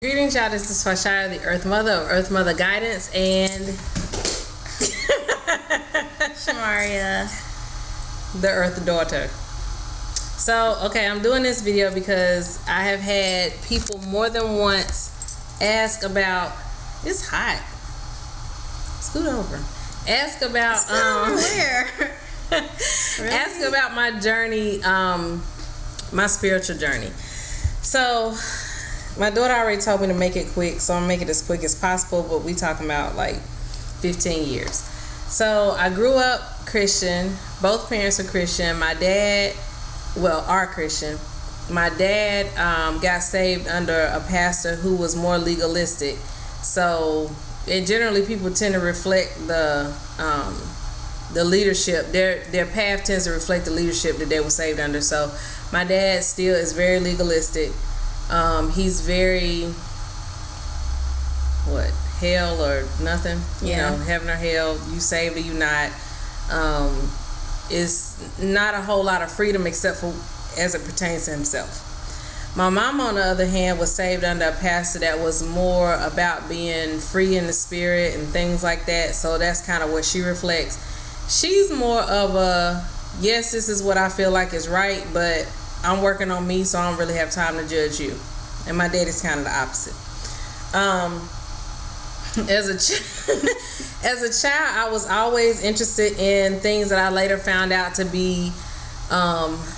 Greetings, y'all. This is Fashaya, the Earth Mother of Earth Mother Guidance, and Shamaria, the Earth Daughter. So, okay, I'm doing this video because I have had people more than once ask about. It's hot. Scoot over. Ask about where? Really? Ask about my journey, my spiritual journey. So, my daughter already told me to make it quick, so I'm gonna make it as quick as possible, but we talking about like 15 years. So I grew up Christian. Both parents are Christian. My dad, are Christian. My dad got saved under a pastor who was more legalistic. So, and generally people tend to reflect the leadership. Their path tends to reflect the leadership that they were saved under. So my dad still is very legalistic. He's very hell or nothing, you know, heaven or hell, you saved or you not. Is not a whole lot of freedom except for as it pertains to himself. My mom, on the other hand, was saved under a pastor that was more about being free in the spirit and things like that. So that's kind of what she reflects. She's more of a, yes, this is what I feel like is right, but I'm working on me, so I don't really have time to judge you. And my dad is kind of the opposite. As a child, I was always interested in things that I later found out to be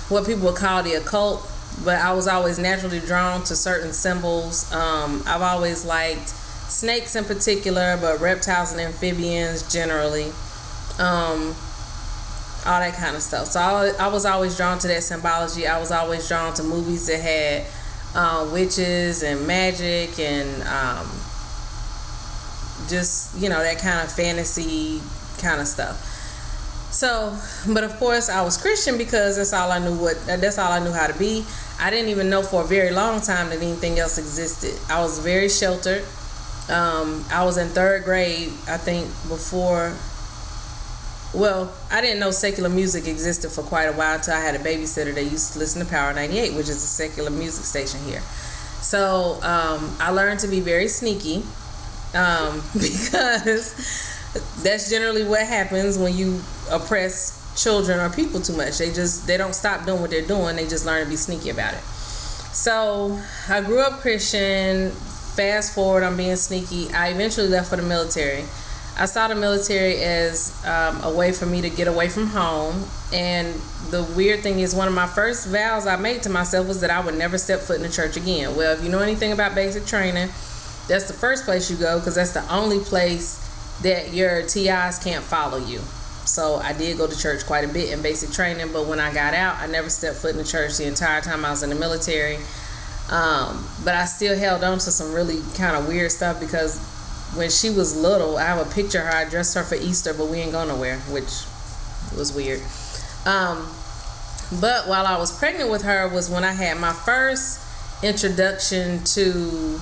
what people would call the occult, but I was always naturally drawn to certain symbols. I've always liked snakes in particular, but reptiles and amphibians generally. All that kind of stuff. So I was always drawn to that symbology. I was always drawn to movies that had witches and magic and just, you know, that kind of fantasy kind of stuff. So, but of course I was Christian because that's all I knew how to be. I didn't even know for a very long time that anything else existed. I was very sheltered. I was in third grade, I think, before. Well, I didn't know secular music existed for quite a while until I had a babysitter that used to listen to Power 98, which is a secular music station here. So I learned to be very sneaky because that's generally what happens when you oppress children or people too much. They don't stop doing what they're doing. They just learn to be sneaky about it. So I grew up Christian. Fast forward, I'm being sneaky. I eventually left for the military. I saw the military as a way for me to get away from home. And the weird thing is, one of my first vows I made to myself was that I would never step foot in the church again. Well, if you know anything about basic training, that's the first place you go because that's the only place that your TIs can't follow you. So I did go to church quite a bit in basic training, but when I got out, I never stepped foot in the church the entire time I was in the military. But I still held on to some really kind of weird stuff because when she was little, I have a picture of her. I dressed her for Easter, but we ain't going nowhere, which was weird. But while I was pregnant with her was when I had my first introduction to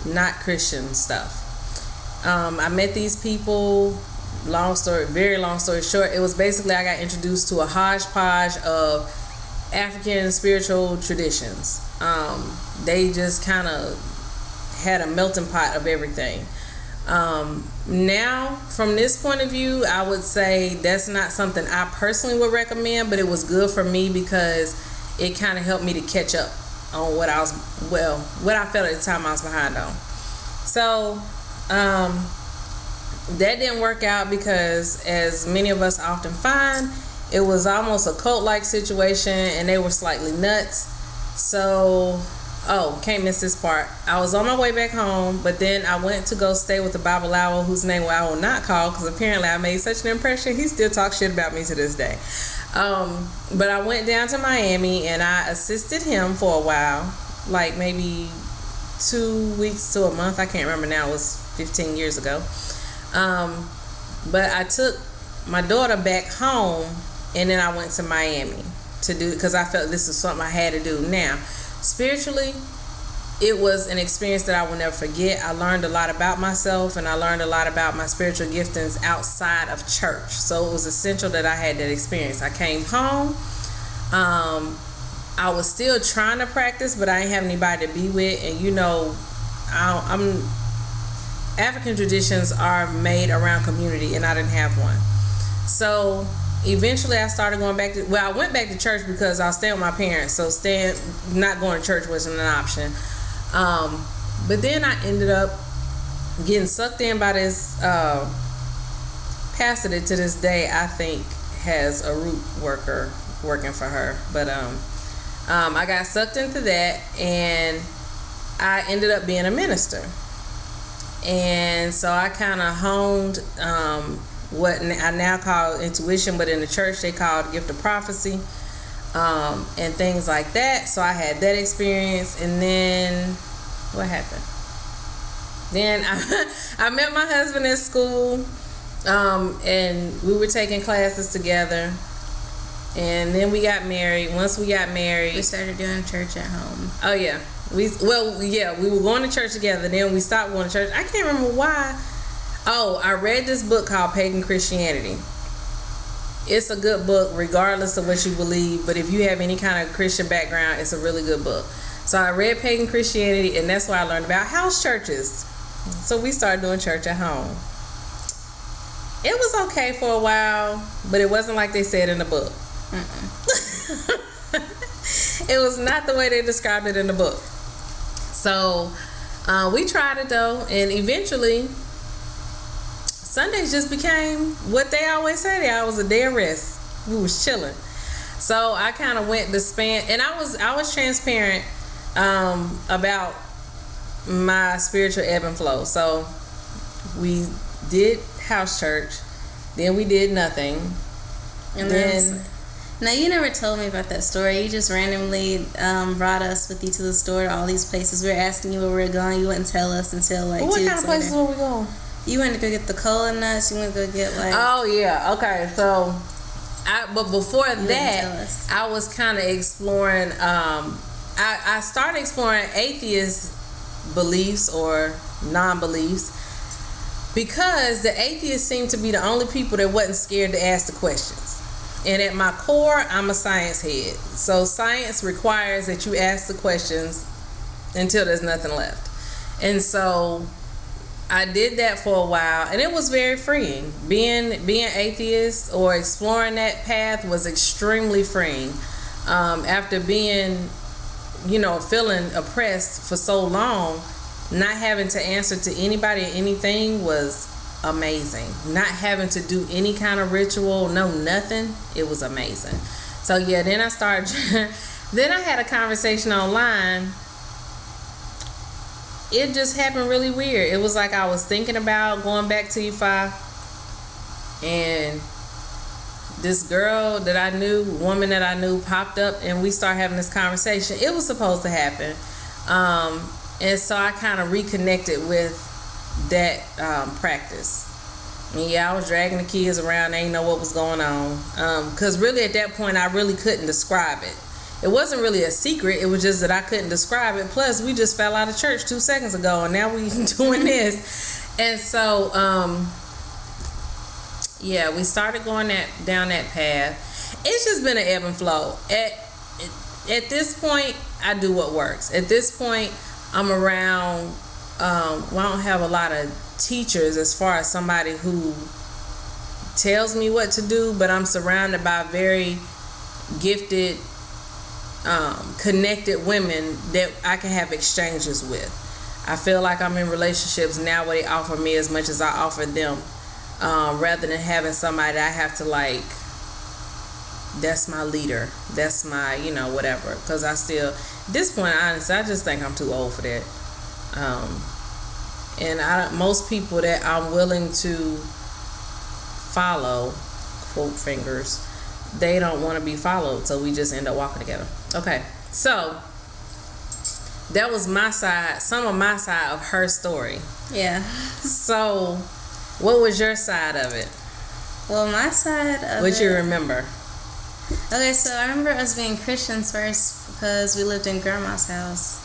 not Christian stuff. I met these people. Very long story short, it was basically I got introduced to a hodgepodge of African spiritual traditions. They just kind of had a melting pot of everything. Now, from this point of view, I would say that's not something I personally would recommend, but it was good for me because it kind of helped me to catch up on what I felt at the time I was behind on. So, that didn't work out because, as many of us often find, it was almost a cult-like situation and they were slightly nuts. So, can't miss this part. I was on my way back home, but then I went to go stay with the Bible Owl, whose name I will not call because apparently I made such an impression. He still talks shit about me to this day. But I went down to Miami and I assisted him for a while, like maybe 2 weeks to a month. I can't remember now. It was 15 years ago. But I took my daughter back home and then I went to Miami to do, because I felt this is something I had to do. Now, spiritually, it was an experience that I will never forget. I learned a lot about myself and I learned a lot about my spiritual giftings outside of church. So it was essential that I had that experience. I came home. I was still trying to practice, but I didn't have anybody to be with. And African traditions are made around community, and I didn't have one. So eventually I started going back to, I went back to church because I was staying with my parents, so not going to church wasn't an option. But then I ended up getting sucked in by this pastor that to this day I think has a root worker working for her. But I got sucked into that, and I ended up being a minister. And so I kind of honed what I now call intuition, but in the church they call it gift of prophecy, and things like that. So I had that experience, and then what happened? Then I met my husband in school, and we were taking classes together, and then we got married. Once we got married, we started doing church at home. Oh yeah, we were going to church together. Then we stopped going to church. I can't remember why. Oh, I read this book called Pagan Christianity. It's a good book regardless of what you believe, but if you have any kind of Christian background, it's a really good book. So I read Pagan Christianity, and that's why I learned about house churches. So we started doing church at home. It was okay for a while, but it wasn't like they said in the book. It was not the way they described it in the book. So we tried it though, and eventually Sundays just became what they always say. I was a day of rest. We was chilling. So I kind of went the span, and I was transparent about my spiritual ebb and flow. So we did house church, then we did nothing, and then now you never told me about that story. You just randomly brought us with you to the store, to all these places. We were asking you where we were going. You wouldn't tell us until like what kind of places were we going? You went to go get the cola nuts. You went to go get like. Oh yeah, okay. So, but before that, I was kind of exploring. I started exploring atheist beliefs or non-beliefs because the atheists seemed to be the only people that wasn't scared to ask the questions. And at my core, I'm a science head. So science requires that you ask the questions until there's nothing left. And so I did that for a while, and it was very freeing. Being atheist or exploring that path was extremely freeing. After being, feeling oppressed for so long, not having to answer to anybody or anything was amazing. Not having to do any kind of ritual, nothing. It was amazing. So yeah, then I started. Then I had a conversation online. It just happened really weird. It was like I was thinking about going back to UFI, and this girl that I knew, woman that I knew, popped up, and we started having this conversation. It was supposed to happen, and so I kind of reconnected with that practice. And yeah, I was dragging the kids around. They didn't know what was going on, because really at that point I really couldn't describe it. It wasn't really a secret. It was just that I couldn't describe it. Plus, we just fell out of church 2 seconds ago, and now we doing this. And so, yeah, we started going down that path. It's just been an ebb and flow. At this point, I do what works. At this point, I'm around. I don't have a lot of teachers as far as somebody who tells me what to do, but I'm surrounded by very gifted, connected women that I can have exchanges with. I feel like I'm in relationships now where they offer me as much as I offer them, rather than having somebody that I have to like, that's my leader, that's my whatever, because I still at this point, honestly, I just think I'm too old for that. And most people that I'm willing to follow, quote fingers, they don't want to be followed, so we just end up walking together. Okay, so that was my side, some of my side of her story. Yeah. So, what was your side of it? Well, my side of what you remember? Okay, so I remember us being Christians first because we lived in grandma's house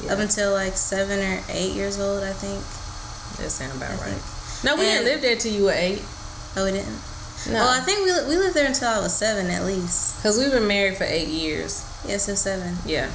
up until like 7 or 8 years old, I think. That sounds about right. No, we didn't live there till you were 8. Oh, we didn't? No. Well, I think we lived there until I was 7 at least. Because we've been married for 8 years. Yeah, so 7. Yeah.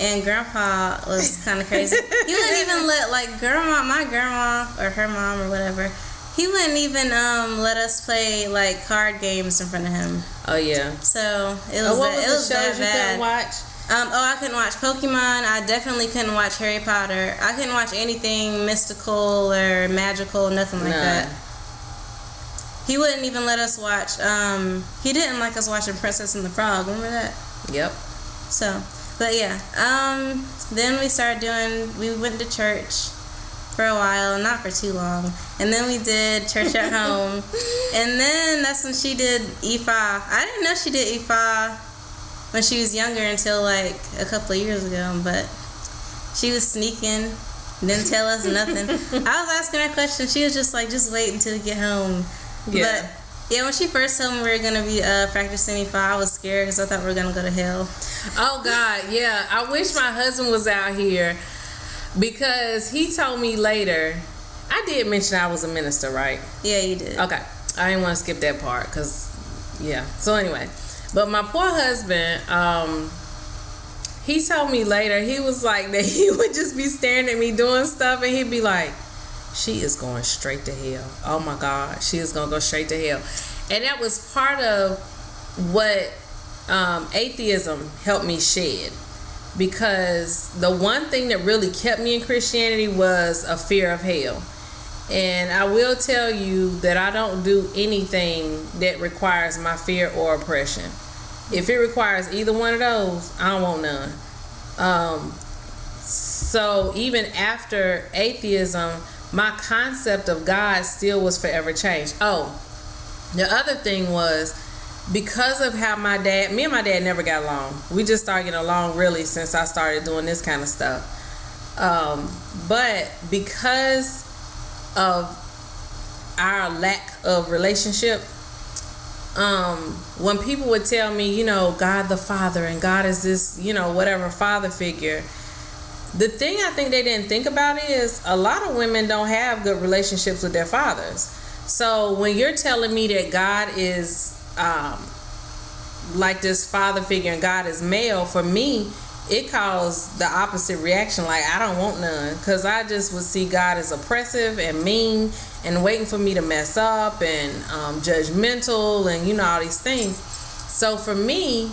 And Grandpa was kind of crazy. He wouldn't even let, like, my grandma, or her mom, or whatever, he wouldn't even let us play, like, card games in front of him. Oh, yeah. So, it was what was it was the shows that bad. You couldn't watch? I couldn't watch Pokemon. I definitely couldn't watch Harry Potter. I couldn't watch anything mystical or magical, nothing like that. He wouldn't even let us watch, he didn't like us watching Princess and the Frog. Remember that? Yep. So, but yeah. Then we went to church for a while, not for too long. And then we did church at home. And then that's when she did Ifa. I didn't know she did Ifa when she was younger until like a couple of years ago, but she was sneaking, didn't tell us nothing. I was asking her questions. She was just like, just wait until we get home. Yeah. But yeah, when she first told me we were going to be practicing Ifa, I was scared because I thought we were going to go to hell. Oh, God, yeah. I wish my husband was out here because he told me later. I did mention I was a minister, right? Yeah, you did. Okay. I didn't want to skip that part because, yeah. So anyway, but my poor husband, he told me later, he was like that he would just be staring at me doing stuff and he'd be like, she is going straight to hell. Oh my God, she is going to go straight to hell. And that was part of what atheism helped me shed. Because the one thing that really kept me in Christianity was a fear of hell. And I will tell you that I don't do anything that requires my fear or oppression. If it requires either one of those, I don't want none. So even after atheism, my concept of God still was forever changed. Oh, the other thing was, because of how me and my dad never got along. We just started getting along really since I started doing this kind of stuff. But because of our lack of relationship, when people would tell me, God the Father and God is this, whatever father figure, the thing I think they didn't think about is a lot of women don't have good relationships with their fathers. So when you're telling me that God is like this father figure and God is male, for me, it caused the opposite reaction. Like, I don't want none, because I just would see God as oppressive and mean and waiting for me to mess up and judgmental and all these things. So for me,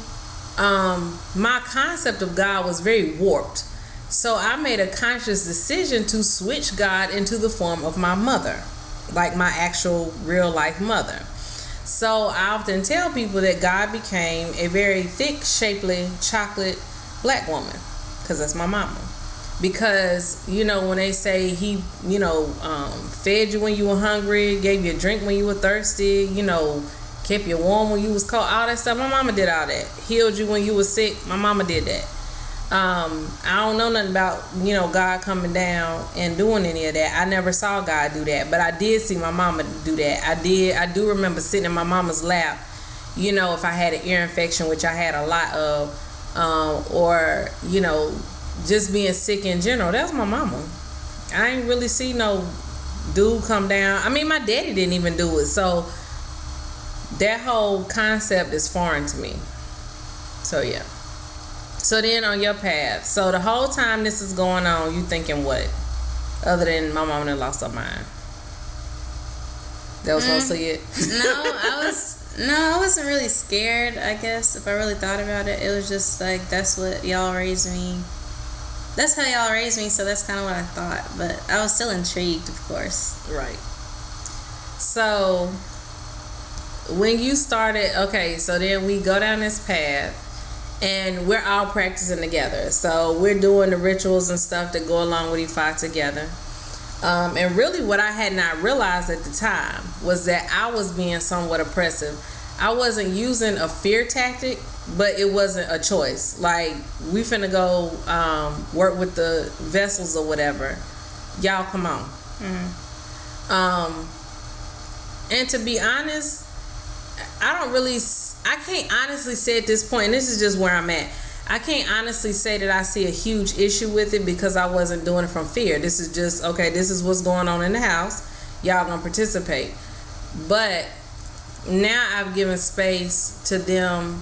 my concept of God was very warped. So I made a conscious decision to switch God into the form of my mother, like my actual real life mother. So I often tell people that God became a very thick, shapely, chocolate black woman, because that's my mama. Because, when they say he, fed you when you were hungry, gave you a drink when you were thirsty, kept you warm when you was cold, all that stuff, my mama did all that. Healed you when you were sick, my mama did that. I don't know nothing about, God coming down and doing any of that. I never saw God do that, but I did see my mama do that. I do remember sitting in my mama's lap, if I had an ear infection, which I had a lot of, or, just being sick in general. That was my mama. I ain't really see no dude come down. I mean, my daddy didn't even do it. So that whole concept is foreign to me. So, yeah. So then on your path, so the whole time this is going on, you thinking what? Other than my mama done lost her mind. That was mostly it? No, I wasn't really scared, I guess. If I really thought about it, it was just like, that's what y'all raised me. That's how y'all raised me, so that's kind of what I thought. But I was still intrigued, of course. Right. So when you started, okay, so then we go down this path. And we're all practicing together. So we're doing the rituals and stuff that go along with Ifa together. And really what I had not realized at the time was that I was being somewhat oppressive. I wasn't using a fear tactic, but it wasn't a choice. Like, we finna go work with the vessels or whatever. Y'all come on. Mm-hmm. And to be honest, I can't honestly say at this point, and this is just where I'm at, I can't honestly say that I see a huge issue with it because I wasn't doing it from fear. This is just, okay, this is what's going on in the house. Y'all gonna participate. But now I've given space to them,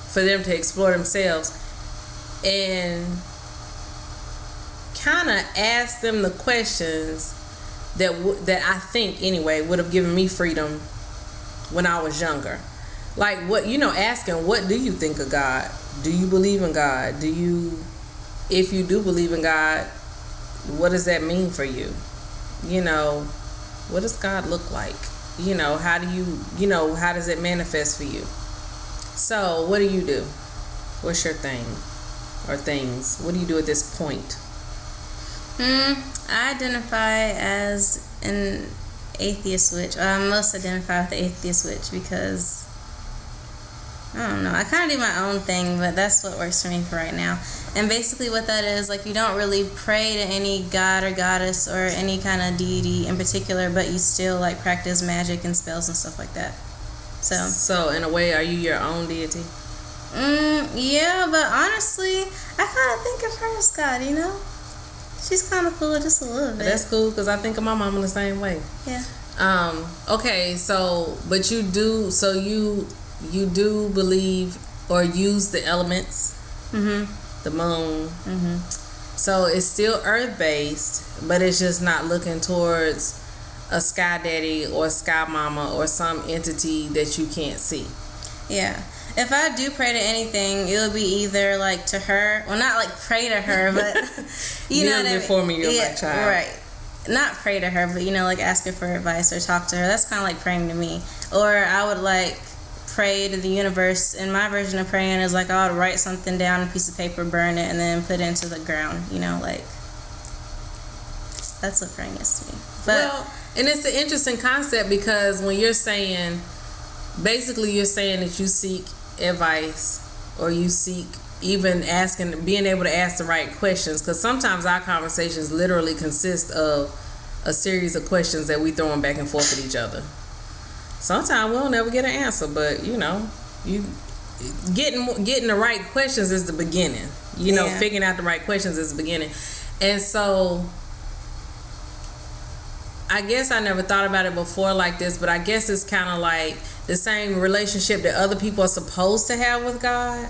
for them to explore themselves, and kind of ask them the questions that I think anyway would have given me freedom when I was younger. Like, what, asking, what do you think of God? Do you believe in God? If you do believe in God, what does that mean for you? What does God look like? How does it manifest for you? So, what do you do? What's your thing or things? What do you do at this point? I identify as an atheist witch. I most identify with the atheist witch because, I don't know, I kind of do my own thing, but that's what works for me for right now. And basically what that is, like, you don't really pray to any god or goddess or any kind of deity in particular, but you still, like, practice magic and spells and stuff like that. So in a way, are you your own deity? Yeah, but honestly, I kind of think of her as God, She's kind of cool, just a little bit. That's cool, because I think of my mom in the same way. Yeah. Okay, but you do believe or use the elements, the moon. So it's still earth-based, but it's just not looking towards a sky daddy or sky mama or some entity that you can't see. Yeah. If I do pray to anything, it'll be either like to her, well, not like pray to her, but you know what I mean? Before me, you're my child. Right. Not pray to her, but like ask her for advice or talk to her. That's kind of like praying to me. Or I would like pray to the universe. And my version of praying is like I would write something down on a piece of paper, burn it, and then put it into the ground. Like that's what praying is to me. But and it's an interesting concept because when you're saying, basically you're saying that you seek advice, or you seek even being able to ask the right questions, because sometimes our conversations literally consist of a series of questions that we throwing back and forth at each other. Sometimes we'll never get an answer, but you getting the right questions is the beginning. Figuring out the right questions is the beginning. And so I guess I never thought about it before like this, but I guess it's kind of like the same relationship that other people are supposed to have with God.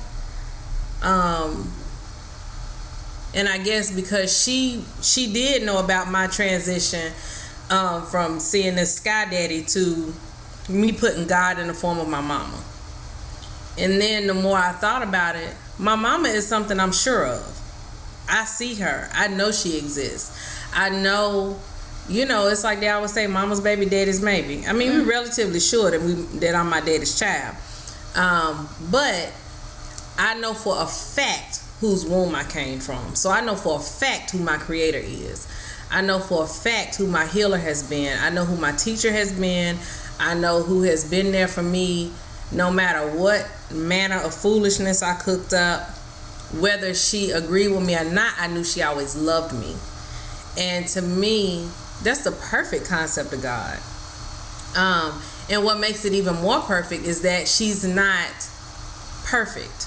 And I guess because she did know about my transition from seeing this sky daddy to me putting God in the form of my mama. And then the more I thought about it, my mama is something I'm sure of. I see her. I know she exists. I know... it's like they always say, mama's baby, daddy's maybe. I mean, we're relatively sure that I'm my daddy's child. But I know for a fact whose womb I came from. So I know for a fact who my creator is. I know for a fact who my healer has been. I know who my teacher has been. I know who has been there for me no matter what manner of foolishness I cooked up. Whether she agreed with me or not, I knew she always loved me. And to me, that's the perfect concept of God. And what makes it even more perfect is that she's not perfect.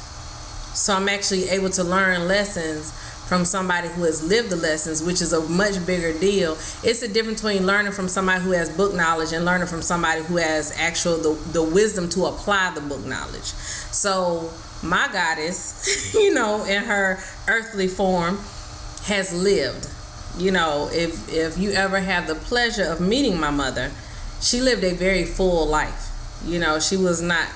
So I'm actually able to learn lessons from somebody who has lived the lessons, which is a much bigger deal. It's a difference between learning from somebody who has book knowledge and learning from somebody who has the wisdom to apply the book knowledge. So my goddess, in her earthly form has lived. If you ever have the pleasure of meeting my mother, she lived a very full life. She was not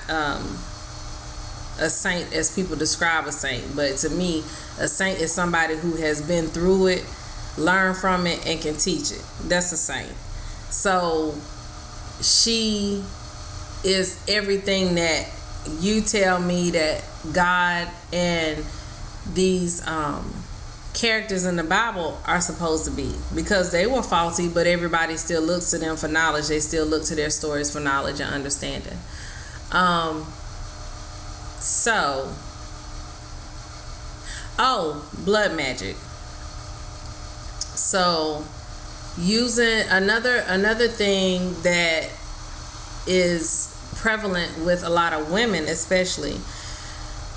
a saint as people describe a saint, but to me, a saint is somebody who has been through it, learned from it, and can teach it. That's a saint. So she is everything that you tell me that God and these characters in the Bible are supposed to be, because they were faulty, but everybody still looks to them for knowledge. They still look to their stories for knowledge and understanding. Blood magic. So using another thing that is prevalent with a lot of women, especially,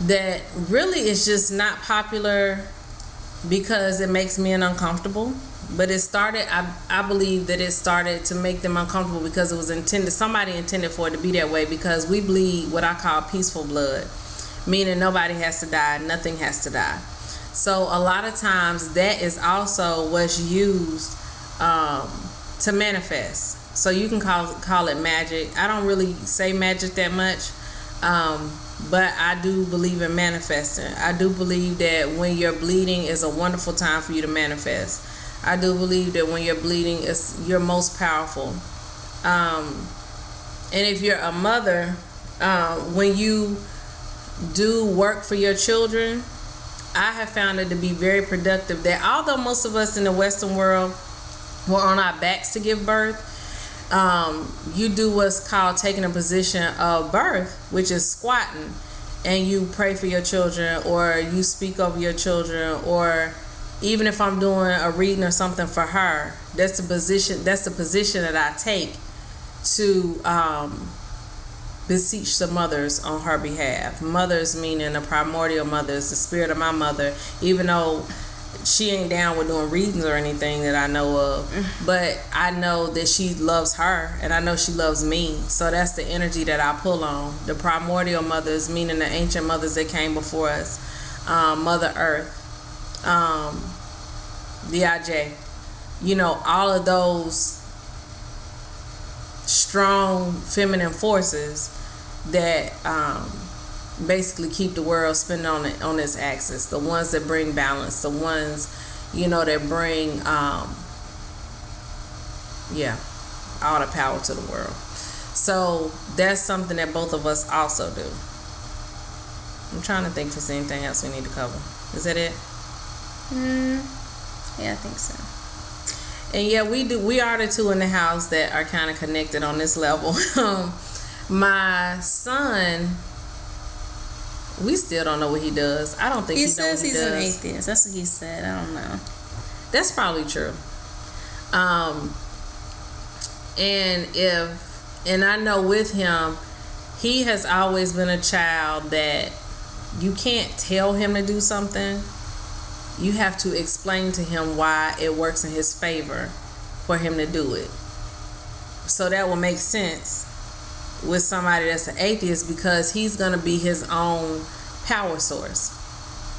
that really is just not popular because it makes men uncomfortable, But it started, I believe that it started to make them uncomfortable because it was intended, somebody intended for it to be that way, because we bleed what I call peaceful blood, meaning nobody has to die, nothing has to die. So a lot of times that is also what's used to manifest. So you can call it magic. I don't really say magic that much, but I do believe in manifesting. I do believe that when you're bleeding is a wonderful time for you to manifest. I do believe that when you're bleeding is your most powerful. And if you're a mother, when you do work for your children, I have found it to be very productive. That although most of us in the Western world were on our backs to give birth, you do what's called taking a position of birth, which is squatting, and you pray for your children, or you speak over your children, or even if I'm doing a reading or something for her, that's the position that I take to beseech the mothers on her behalf. Mothers meaning the primordial mothers, the spirit of my mother, even though she ain't down with doing readings or anything that I know of, but I know that she loves her, and I know she loves me. So that's the energy that I pull on. The primordial mothers, meaning the ancient mothers that came before us, Mother Earth, Dij, all of those strong feminine forces that basically keep the world spinning on its axis. The ones that bring balance, the ones that bring all the power to the world. So that's something that both of us also do. I'm trying to think if there's anything else we need to cover. Is that it? Yeah, I think so. And yeah, we are the two in the house that are kind of connected on this level. My son, we still don't know what he does. I don't think he knows what he does. He says he's an atheist. That's what he said. I don't know. That's probably true. And I know with him, he has always been a child that you can't tell him to do something. You have to explain to him why it works in his favor for him to do it. So that will make sense with somebody that's an atheist, because he's going to be his own power source.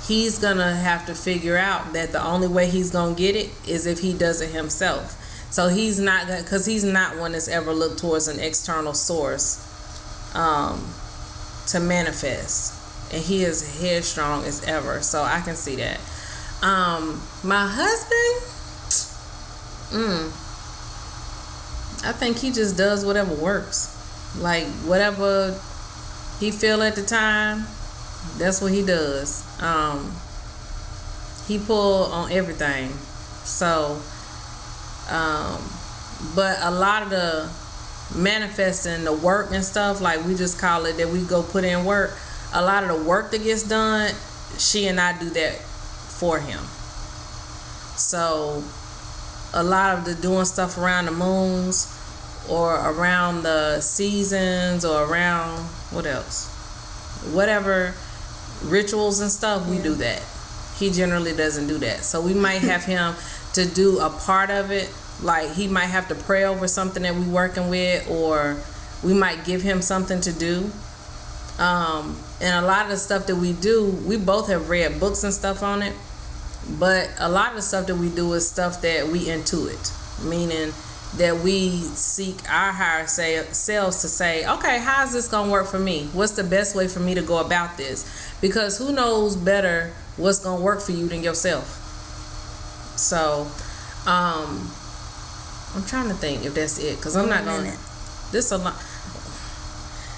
He's going to have to figure out that the only way he's going to get it is if he does it himself. So he's not going, because he's not one that's ever looked towards an external source to manifest. And he is headstrong as ever. So I can see that. My husband, I think he just does whatever works. Like whatever he feel at the time, that's what he does. He pull on everything. So, but a lot of the manifesting, the work and stuff, like we just call it that we go put in work. A lot of the work that gets done, she and I do that for him. So a lot of the doing stuff around the moons or around the seasons or around whatever rituals and stuff, we do that. He generally doesn't do that. So we might have him to do a part of it. Like he might have to pray over something that we're working with, or we might give him something to do. And a lot of the stuff that we do, we both have read books and stuff on it. But a lot of the stuff that we do is stuff that we intuit, meaning that we seek our higher selves to say, okay, how's this going to work for me? What's the best way for me to go about this? Because who knows better what's going to work for you than yourself? So, I'm trying to think if that's it, because I'm not going to. This a long.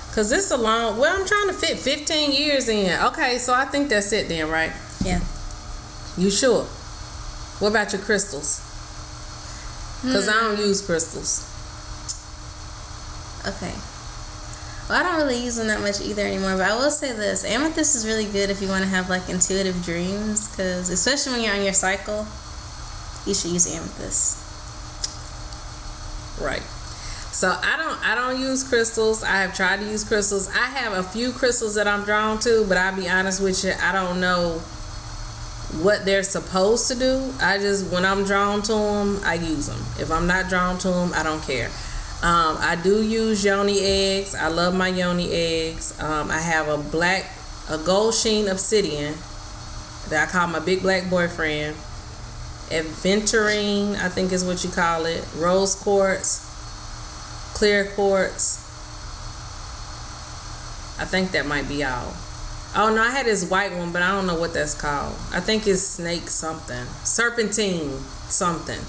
Because this a long. Well, I'm trying to fit 15 years in. Okay, so I think that's it then, right? Yeah. You sure? What about your crystals? Because I don't use crystals. Okay. Well, I don't really use them that much either anymore, but I will say this. Amethyst is really good if you want to have like intuitive dreams, because especially when you're on your cycle, you should use amethyst. Right. So I don't use crystals. I have tried to use crystals. I have a few crystals that I'm drawn to, but I'll be honest with you, I don't know what they're supposed to do. When I'm drawn to them, I use them. If I'm not drawn to them, I don't care. I do use yoni eggs. I love my yoni eggs. I have a gold sheen obsidian that I call my big black boyfriend. Aventurine, I think is what you call it. Rose quartz, clear quartz. I think that might be all. Oh no, I had this white one, but I don't know what that's called. I think it's snake something. Serpentine something.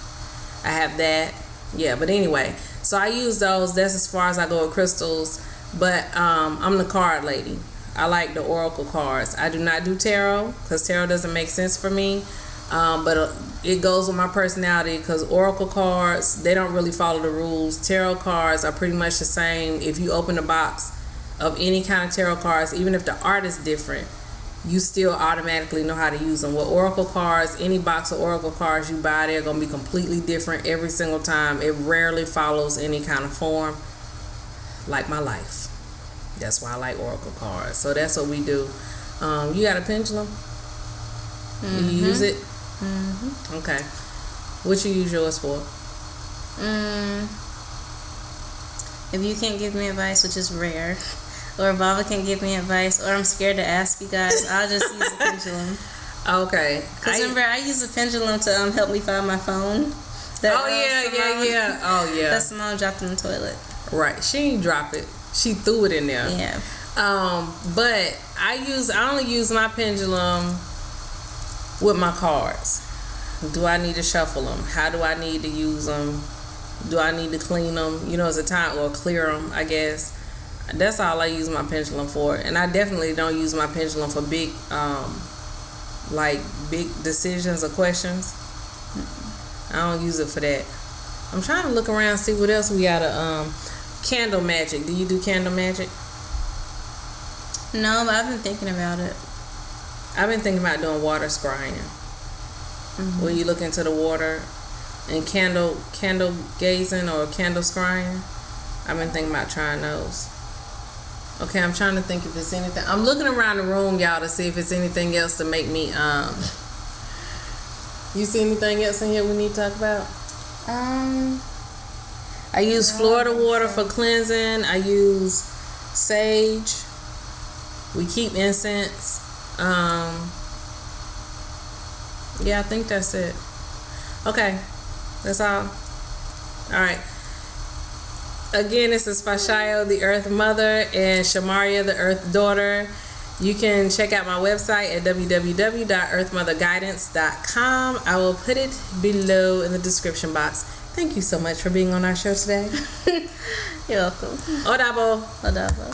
I have that. Yeah, but anyway. So I use those. That's as far as I go with crystals. But I'm the card lady. I like the oracle cards. I do not do tarot because tarot doesn't make sense for me. But it goes with my personality because oracle cards, they don't really follow the rules. Tarot cards are pretty much the same. If you open a box of any kind of tarot cards, even if the art is different, you still automatically know how to use them. With oracle cards, any box of oracle cards you buy, they're going to be completely different every single time. It rarely follows any kind of form, like my life. That's why I like oracle cards. So that's what we do. You got a pendulum? Mm-hmm. You use it? Mm-hmm. Okay. What you use yours for? If you can't give me advice, which is rare, or Baba can't give me advice, or I'm scared to ask you guys, I'll just use a pendulum. Okay. Because remember, I use a pendulum to help me find my phone. Yeah. Oh, yeah. That Simone dropped in the toilet. Right. She didn't drop it. She threw it in there. Yeah. But I only use my pendulum with my cards. Do I need to shuffle them? How do I need to use them? Do I need to clean them? As a time, or clear them, I guess. That's all I use my pendulum for. And I definitely don't use my pendulum for big decisions or questions. I don't use it for that. I'm trying to look around and see what else we got. Candle magic. Do you do candle magic? No, but I've been thinking about it. I've been thinking about doing water scrying. Mm-hmm. When you look into the water and candle gazing or candle scrying. I've been thinking about trying those. Okay, I'm trying to think if it's anything. I'm looking around the room, y'all, to see if it's anything else to make me You see anything else in here we need to talk about? I use Florida water for cleansing. I use sage. We keep incense. Yeah, I think that's it. Okay, that's all. All right. Again, this is Fashayo, the Earth Mother, and Shamaria, the Earth Daughter. You can check out my website at www.earthmotherguidance.com. I will put it below in the description box. Thank you so much for being on our show today. You're welcome. Odabo. Odabo.